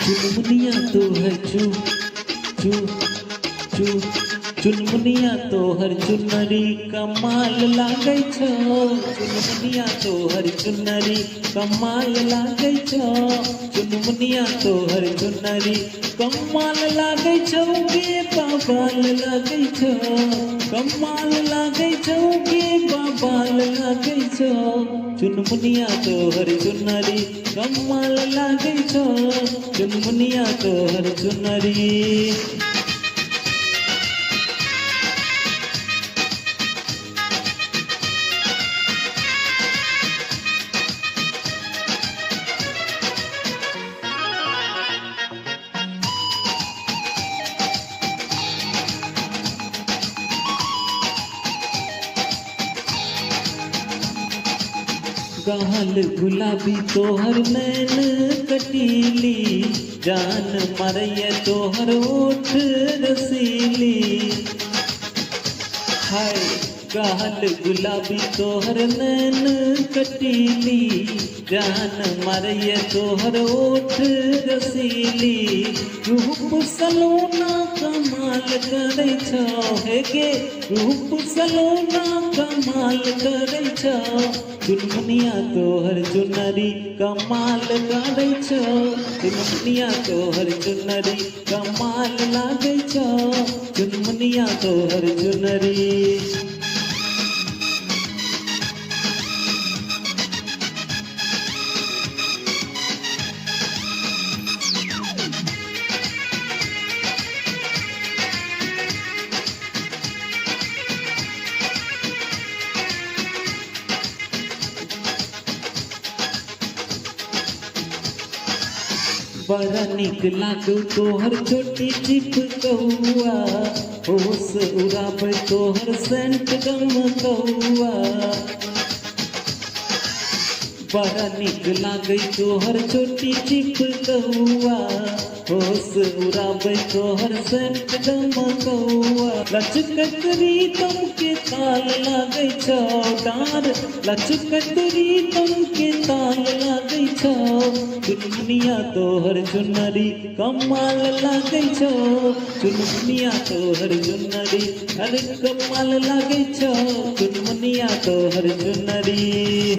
चुनमुनिया तो है चू चू चू चुनमुनिया तो हर चुनरी कमाल लागे छो। चुनमुनिया तो हर चुनरी कमाल लागे छो। चुनमुनिया तो हर चुनरी कमाल लागे छो गे बाबाल लागे छो। कमाल लागे छो गे बाबाल लागे छो। चुनमुनिया तो हर चुनरी कमाल लागे छो। चुनमुनिया तो हर चुनरी गाल गुलाबी तोहर नैन कटीली। जान मरैया तोहर ओठ रसीली। हाय गाल गुलाबी तोहर नैन कटीली। जान मरैया तोहर ओठ रसीली। रूप सलोना कमाल करे छो हे गे। रूप सलोना कमाल करे छो। चुनमुनिया तो हर चुनरी कमाल लागे छो। चुनमुनिया तो हर चुनरी कमाल लागे छो। चुनमुनिया तो हर चुनरी बड़ा निक लागू तोहर छोटी चिप कौआ। होश उड़ाबे तोहर सेंट गम कौआ। बड़ा निक लागे तोहर छोटी चिप कौआ। होश उड़ाबे तोहर सेंट गम कौआ। लचकत रिदम के ताल लागे छो डार। लचकत रिदम के ताल लागे छो। चुनमुनिया तो हर चुनरी कमाल लागे छो। चुनमुनिया तो हर चुनरी हर कमाल लागे छो। चुनमुनिया तो हर चुनरी।